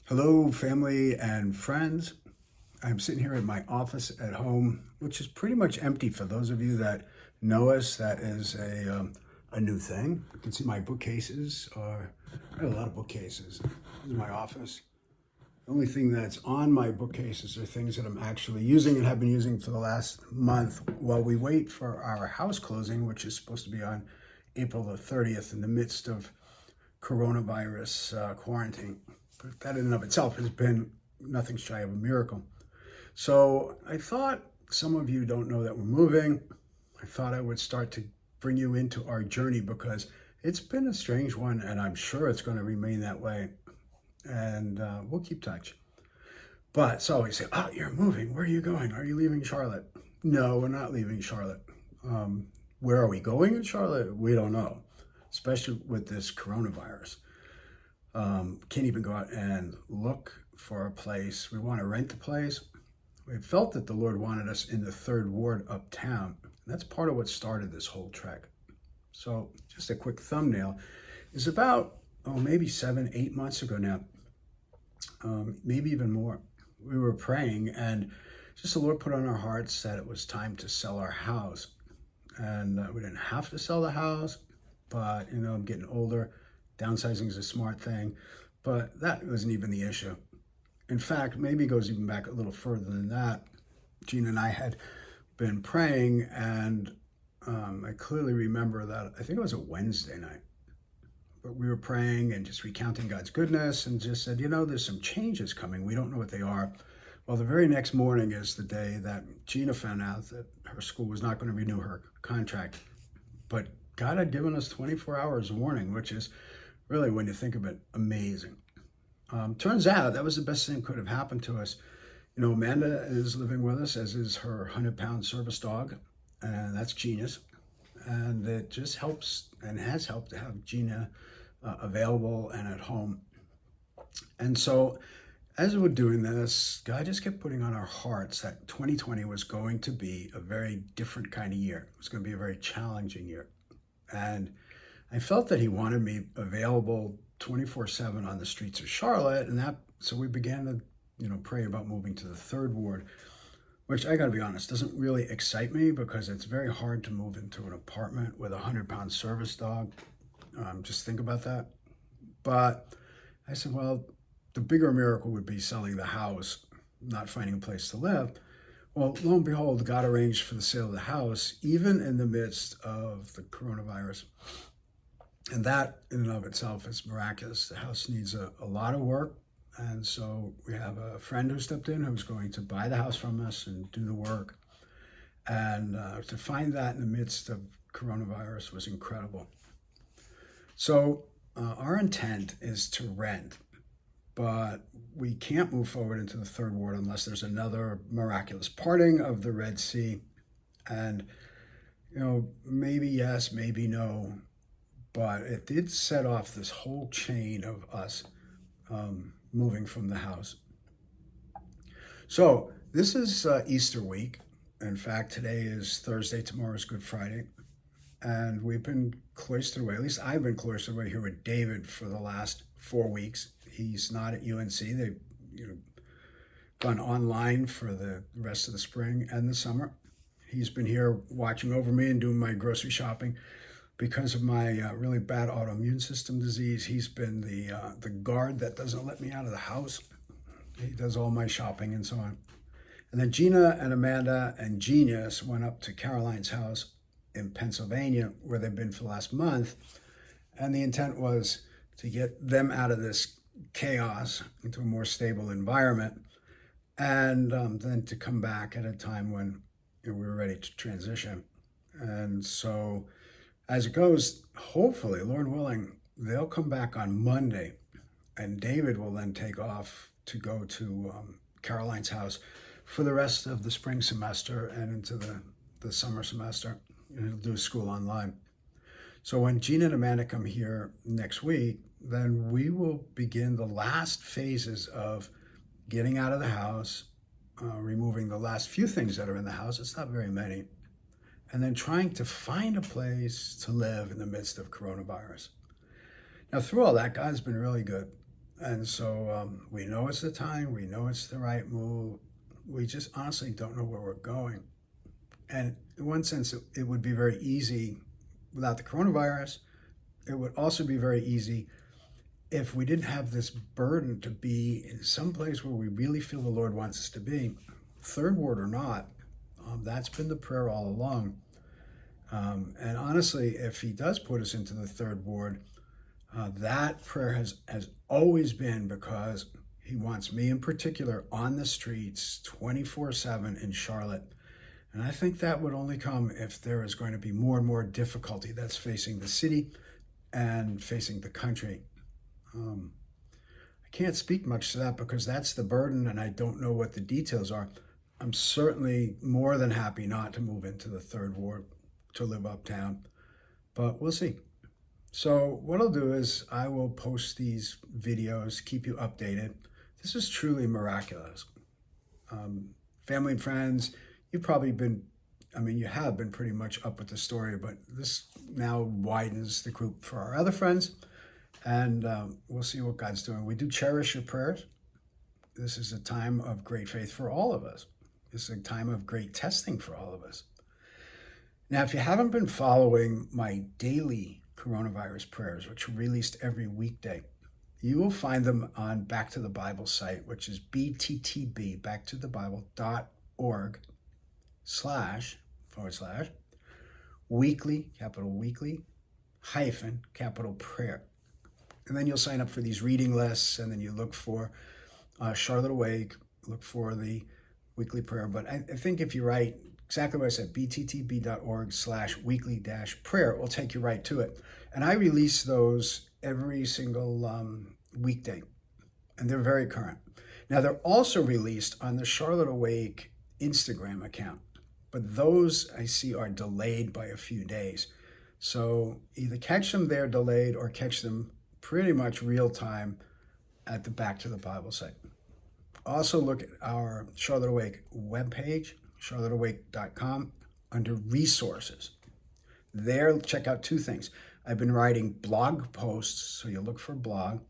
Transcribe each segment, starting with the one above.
Hello, family and friends. I'm sitting here at my office at home, which is pretty much empty for those of you that know us. That is a new thing. You can see my bookcases I have a lot of bookcases. This is my office. The only thing that's on my bookcases are things that I'm actually using and have been using for the last month while we wait for our house closing, which is supposed to be on April the 30th in the midst of coronavirus quarantine. But that in and of itself has been nothing shy of a miracle. So I thought some of you don't know that we're moving. I thought I would start to bring you into our journey because it's been a strange one and I'm sure it's going to remain that way. And we'll keep touch. But so we say, oh, you're moving. Where are you going? Are you leaving Charlotte? No, we're not leaving Charlotte. Where are we going in Charlotte? We don't know, especially with this coronavirus. Can't even go out and look for a place. We want to rent a place. We felt that the Lord wanted us in the third ward uptown. That's part of what started this whole trek. So just a quick thumbnail is about, maybe 7, 8 months ago now, maybe even more. We were praying and just the Lord put on our hearts that it was time to sell our house. And we didn't have to sell the house, but I'm getting older. Downsizing is a smart thing, but that wasn't even the issue. In fact, maybe it goes even back a little further than that. Gina and I had been praying, and I clearly remember that I think it was a Wednesday night, but we were praying and just recounting God's goodness and just said, there's some changes coming. We don't know what they are. Well, the very next morning is the day that Gina found out that her school was not going to renew her contract. But God had given us 24 hours warning, which is really, when you think of it, amazing. Turns out that was the best thing that could have happened to us. Amanda is living with us, as is her 100-pound service dog, and that's Gina's. And it just helps and has helped to have Gina available and at home. And so as we're doing this, God just kept putting on our hearts that 2020 was going to be a very different kind of year. It was going to be a very challenging year. And I felt that he wanted me available 24/7 on the streets of Charlotte. So we began to, pray about moving to the third ward, which I got to be honest, doesn't really excite me because it's very hard to move into an apartment with a 100-pound service dog. Just think about that. But I said, well, the bigger miracle would be selling the house, not finding a place to live. Well, lo and behold, God arranged for the sale of the house, even in the midst of the coronavirus. And that in and of itself is miraculous. The house needs a lot of work. And so we have a friend who stepped in who's going to buy the house from us and do the work. And to find that in the midst of coronavirus was incredible. So our intent is to rent, but we can't move forward into the third ward unless there's another miraculous parting of the Red Sea. And, maybe yes, maybe no, but it did set off this whole chain of us moving from the house. So this is Easter week. In fact, today is Thursday, tomorrow is Good Friday. And we've been cloistered away, at least I've been cloistered away here with David for the last 4 weeks. He's not at UNC. They've gone online for the rest of the spring and the summer. He's been here watching over me and doing my grocery shopping. Because of my really bad autoimmune system disease, he's been the guard that doesn't let me out of the house. He does all my shopping and so on. And then Gina and Amanda and Genius went up to Caroline's house in Pennsylvania, where they've been for the last month. And the intent was to get them out of this chaos into a more stable environment, and then to come back at a time when we were ready to transition. And so as it goes, hopefully, Lord willing, they'll come back on Monday, and David will then take off to go to Caroline's house for the rest of the spring semester and into the summer semester. And he'll do school online. So when Gina and Amanda come here next week, then we will begin the last phases of getting out of the house, removing the last few things that are in the house. It's not very many. And then trying to find a place to live in the midst of coronavirus. Now, through all that, God's been really good. And so we know it's the time, we know it's the right move. We just honestly don't know where we're going. And in one sense, it would be very easy without the coronavirus. It would also be very easy if we didn't have this burden to be in some place where we really feel the Lord wants us to be, third ward or not. That's been the prayer all along. And honestly, if he does put us into the third ward, that prayer has always been because he wants me in particular on the streets 24/7 in Charlotte. And I think that would only come if there is going to be more and more difficulty that's facing the city and facing the country. I can't speak much to that because that's the burden and I don't know what the details are. I'm certainly more than happy not to move into the third ward to live uptown, but we'll see. So what I'll do is I will post these videos, keep you updated. This is truly miraculous. Family and friends, you've probably been, you have been pretty much up with the story, but this now widens the group for our other friends, and we'll see what God's doing. We do cherish your prayers. This is a time of great faith for all of us. This is a time of great testing for all of us. Now, if you haven't been following my daily coronavirus prayers, which are released every weekday, you will find them on Back to the Bible site, which is bttb, backtothebible.org / weekly, capital weekly, hyphen, capital prayer. And then you'll sign up for these reading lists, and then you look for Charlotte Awake, look for the weekly prayer. But I think if you write exactly what I said, bttb.org / weekly-prayer, it will take you right to it. And I release those every single weekday, and they're very current. Now, they're also released on the Charlotte Awake Instagram account, but those I see are delayed by a few days. So either catch them there delayed or catch them pretty much real time at the Back to the Bible site. Also look at our Charlotte Awake webpage, charlotteawake.com, under resources. There, check out two things. I've been writing blog posts, so you'll look for blog,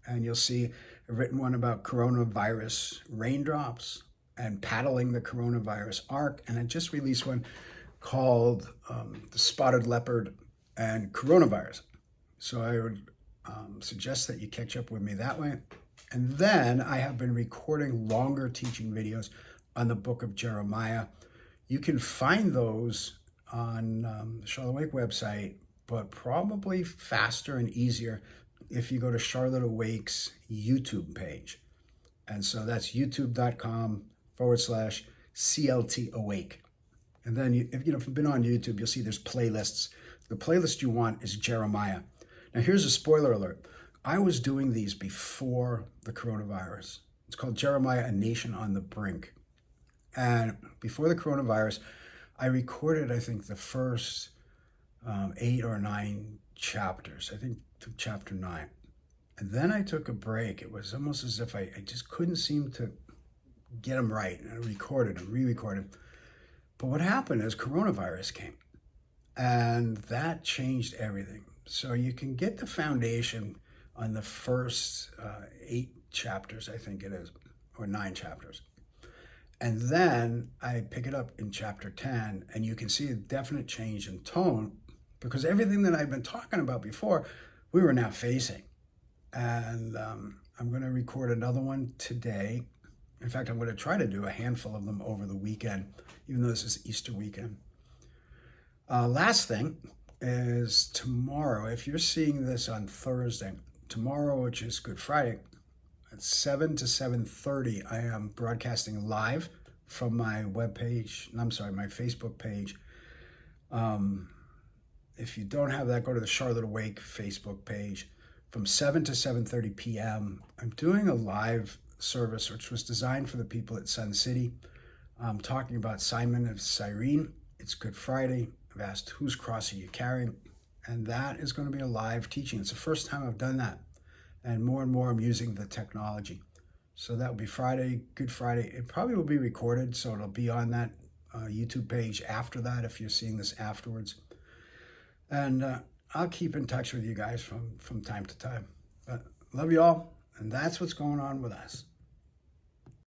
and you'll see I've written one about coronavirus raindrops and paddling the coronavirus ark, and I just released one called The Spotted Leopard and Coronavirus. So I would suggest that you catch up with me that way. And then I have been recording longer teaching videos on the book of Jeremiah. You can find those on the Charlotte Awake website, but probably faster and easier if you go to Charlotte Awake's YouTube page. And so that's youtube.com / CLT Awake. And then if you've been on YouTube, you'll see there's playlists. The playlist you want is Jeremiah. Now here's a spoiler alert. I was doing these before the coronavirus. It's called Jeremiah, A Nation on the Brink. And before the coronavirus, I recorded, I think, the first 8 or 9 chapters. I think to chapter 9. And then I took a break. It was almost as if I just couldn't seem to get them right. And I recorded and re-recorded. But what happened is coronavirus came. And that changed everything. So you can get the foundation on the first 8 chapters, I think it is, or 9 chapters. And then I pick it up in chapter 10, and you can see a definite change in tone because everything that I've been talking about before, we were now facing. And I'm going to record another one today. In fact, I'm going to try to do a handful of them over the weekend, even though this is Easter weekend. Last thing is tomorrow. If you're seeing this on Thursday, tomorrow, which is Good Friday, at 7 to 7:30, I am broadcasting live from my webpage. My Facebook page. If you don't have that, go to the Charlotte Awake Facebook page. From 7 to 7:30 p.m., I'm doing a live service, which was designed for the people at Sun City. I'm talking about Simon of Cyrene. It's Good Friday. I've asked, whose cross are you carrying? And that is going to be a live teaching. It's the first time I've done that. And more I'm using the technology. So that will be Friday, Good Friday. It probably will be recorded, so it'll be on that YouTube page after that if you're seeing this afterwards. And I'll keep in touch with you guys from time to time. But love you all, And that's what's going on with us.